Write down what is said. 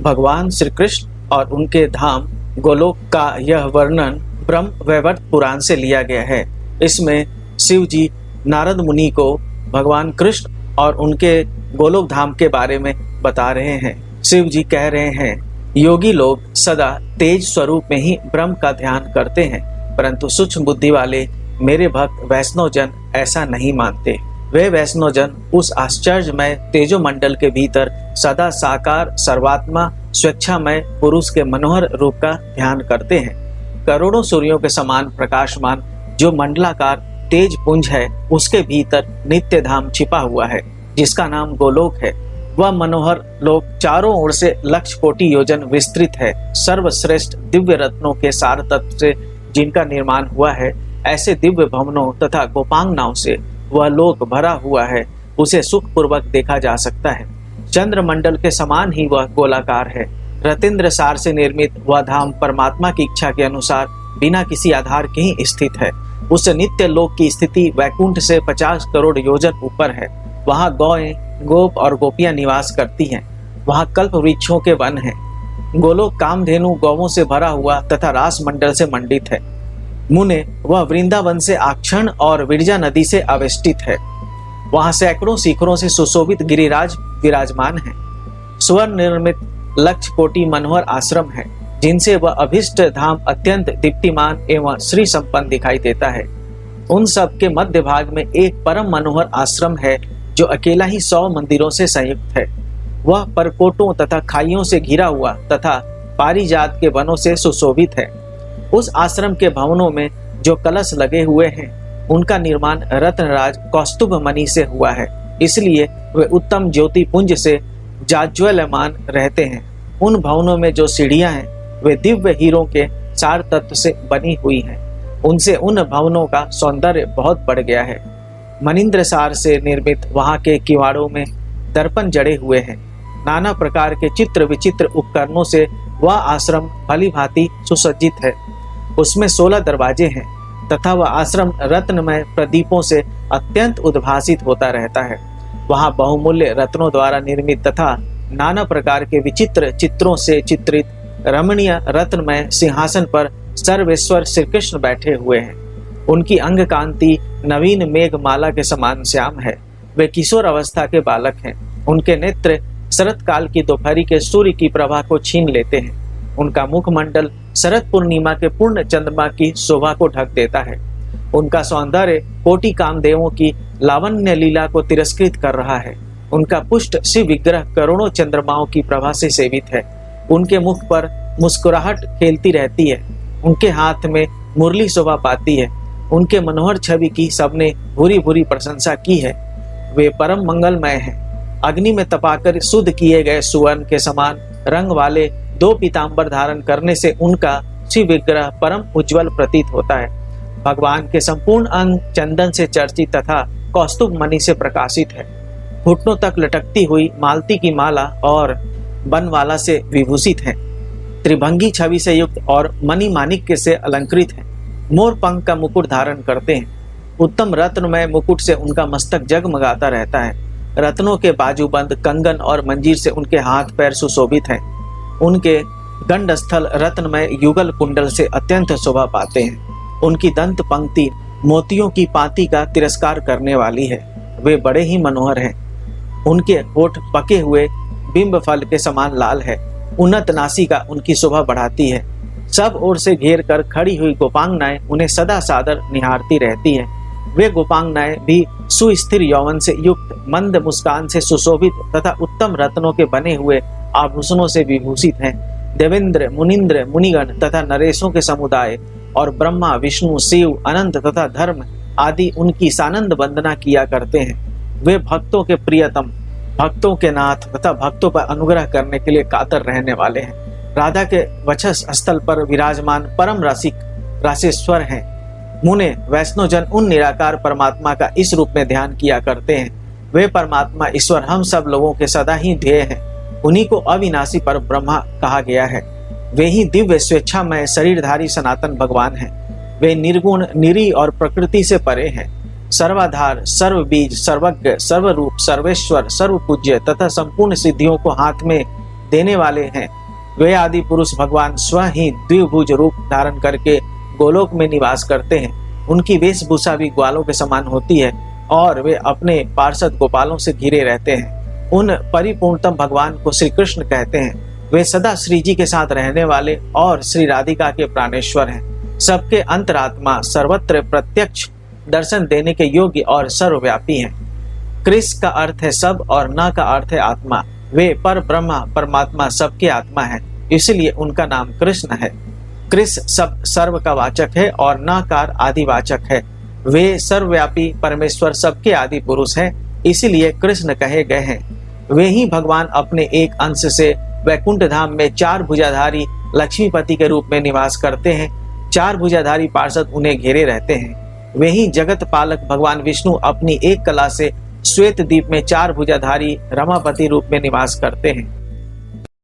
भगवान श्री कृष्ण और उनके धाम गोलोक का यह वर्णन ब्रह्म वैवर्त पुराण से लिया गया है। इसमें शिव जी नारद मुनि को भगवान कृष्ण और उनके गोलोक धाम के बारे में बता रहे हैं। शिव जी कह रहे हैं, योगी लोग सदा तेज स्वरूप में ही ब्रह्म का ध्यान करते हैं, परंतु सूक्ष्म बुद्धि वाले मेरे भक्त वैष्णव जन ऐसा नहीं मानते। वे वैष्णव जन उस आश्चर्यमय तेजो मंडल के भीतर सदा साकार सर्वात्मा स्वेच्छामय पुरुष के मनोहर रूप का ध्यान करते हैं। करोड़ों सूर्यों के समान प्रकाशमान जो मंडलाकार तेज पुंज है, उसके भीतर नित्य धाम छिपा हुआ है, जिसका नाम गोलोक है। वह मनोहर लोक चारों ओर से लक्ष कोटि योजन विस्तृत है। सर्वश्रेष्ठ दिव्य रत्नों के सार तत्व से जिनका निर्माण हुआ है, ऐसे दिव्य भवनों तथा गोपांगनाओं से वह लोक भरा हुआ है। उसे सुख पूर्वक देखा जा सकता है। चंद्रमंडल के समान ही वह गोलाकार है। रतेंद्र सार से निर्मित वह धाम परमात्मा की इच्छा के अनुसार बिना किसी आधार के ही स्थित है। उस नित्य लोक की स्थिति वैकुंठ से 50 करोड़ योजन ऊपर है। वहाँ गौएं, गोप और गोपियां निवास करती हैं। वहाँ कल्प वृक्षों के वन हैं। गोलोक कामधेनु गौवों से भरा हुआ तथा रास मंडल से मंडित है। मुने वह वृंदावन से आक्षण और विरजा नदी से आवेष्टित है। वहाँ सैकड़ों शिखरों से सुशोभित गिरिराज विराजमान है। स्वर्ण निर्मित लक्ष कोटि मनोहर आश्रम है, जिनसे वह अभिष्ट धाम अत्यंत दीप्तिमान एवं श्री संपन्न दिखाई देता है। उन सब के मध्य भाग में एक परम मनोहर आश्रम है, जो अकेला ही 100 मंदिरों से संयुक्त है। वह परकोटों तथा खाइयों से घिरा हुआ तथा पारिजात के वनों से सुशोभित है। उस आश्रम के भवनों में जो कलश लगे हुए हैं, उनका निर्माण रत्नराज कौस्तुभ मणि से हुआ है, इसलिए वे उत्तम ज्योति पुंज से जाज्वल्यमान रहते हैं। उन भवनों में जो सीढ़ियां हैं, वे दिव्य हीरों के सार तत्व से बनी हुई हैं। उनसे उन भवनों का सौंदर्य बहुत बढ़ गया है। मनिंद्र सार से निर्मित वहां के किवाड़ों में दर्पण जड़े हुए हैं। नाना प्रकार के चित्र विचित्र उपकरणों से वह आश्रम भली भांति सुसज्जित है। उसमें 16 दरवाजे हैं तथा वह आश्रम रत्नमय प्रदीपों से अत्यंत उद्भासित होता रहता है। वहाँ बहुमूल्य रत्नों द्वारा निर्मित तथा नाना प्रकार के विचित्र चित्रों से चित्रित रमणीय रत्नमय सिंहासन पर सर्वेश्वर श्री कृष्ण बैठे हुए हैं। उनकी अंग कांति नवीन मेघमाला के समान श्याम है। वे किशोर अवस्था के बालक हैं। उनके नेत्र शरत काल की दोपहरी के सूर्य की प्रभा को छीन लेते हैं। उनका मुखमंडल शरद पूर्णिमा के पूर्ण चंद्रमा की शोभा को ढक देता है। उनका सौंदर्य कोटि कामदेवों की लावण्य लीला को तिरस्कृत कर रहा है। उनका पुष्ट शिव विग्रह करोड़ों चंद्रमाओं की प्रभा से सेवित है। उनके मुख पर मुस्कुराहट खेलती रहती है। उनके हाथ में मुरली शोभा पाती है। उनके मनोहर छवि की सबने भूरी भूरी प्रशंसा की है। वे परम मंगलमय हैं। अग्नि में तपाकर शुद्ध किए गए सुवर्ण के समान रंग वाले 2 पीतांबर धारण करने से उनका शिव विग्रह परम उज्जवल प्रतीत होता है। भगवान के संपूर्ण अंग चंदन से चर्चित तथा कौस्तुभ मणि से प्रकाशित है। घुटनों तक लटकती हुई मालती की माला और बनवाला से विभूषित है। त्रिभंगी छवि से युक्त और मणि माणिक्य से अलंकृत है। मोर पंख का मुकुट धारण करते हैं। उत्तम रत्नमय मुकुट से उनका मस्तक जगमगाता रहता है। रत्नों के बाजूबंद कंगन और मंजीर से उनके हाथ पैर सुशोभित हैं। उनके दंडस्थल रत्नमय युगल कुंडल से अत्यंत शोभा पाते हैं। उनकी दंत पंक्ति मोतियों की पाती का तिरस्कार करने वाली है। वे बड़े ही मनोहर हैं। उनके होठ पके हुए बिंब फल के समान लाल है। उन्नत नासिका उनकी शोभा बढ़ाती है। सब ओर से घेर कर खड़ी हुई गोपांगनाएं उन्हें सदा सादर निहारती रहती हैं। वे गोपांगनाएं भी सुस्थिर यौवन से युक्त मंद मुस्कान से सुशोभित तथा उत्तम रत्नों के बने हुए आभूषणों से विभूषित हैं। देवेंद्र, मुनिंद्र, मुनिगण तथा नरेशों के समुदाय और ब्रह्मा, विष्णु, शिव, अनंत तथा धर्म आदि उनकी सानंद वंदना किया करते हैं। वे भक्तों के प्रियतम, भक्तों के नाथ तथा भक्तों पर अनुग्रह करने के लिए कातर रहने वाले हैं। राधा के वक्षस स्थल पर विराजमान परम रसिक रासेश्वर हैं। मुने वैष्णव जन उन निराकार परमात्मा का इस रूप में ध्यान किया करते हैं। वे परमात्मा ईश्वर हम सब लोगों के सदा ही ध्येय हैं। उन्हीं को अविनाशी पर ब्रह्मा कहा गया है। वे ही दिव्य स्वेच्छामय शरीरधारी सनातन भगवान हैं। वे निर्गुण, निरी और प्रकृति से परे हैं। सर्वाधार, सर्वबीज, सर्वज्ञ, सर्वरूप, सर्वेश्वर, सर्वपूज्य तथा संपूर्ण सिद्धियों को हाथ में देने वाले हैं। वे आदि पुरुष भगवान स्वयं ही द्विभुज रूप धारण करके गोलोक में निवास करते हैं। उनकी वेशभूषा भी ग्वालों के समान होती है और वे अपने पार्षद गोपालों से घिरे रहते हैं। उन परिपूर्णतम भगवान को श्री कृष्ण कहते हैं। वे सदा श्री जी के साथ रहने वाले और श्री राधिका के प्राणेश्वर हैं। सबके अंतरात्मा, सर्वत्र प्रत्यक्ष दर्शन देने के योग्य और सर्वव्यापी हैं। कृष का अर्थ है सब और न का अर्थ है आत्मा। वे पर ब्रह्मा परमात्मा सबके आत्मा है, इसलिए उनका नाम कृष्ण है। कृष शब्द सर्व का वाचक है और नकार आदिवाचक है। वे सर्वव्यापी परमेश्वर सबके आदि पुरुष हैं, इसीलिए कृष्ण कहे गए हैं। वे ही भगवान अपने एक अंश से वैकुंठ धाम में 4 भुजाधारी लक्ष्मीपति के रूप में निवास करते हैं। 4 भुजाधारी पार्षद उन्हें घेरे रहते हैं। वे ही जगत पालक भगवान विष्णु अपनी एक कला से श्वेत द्वीप में 4 भुजाधारी रमापति रूप में निवास करते हैं।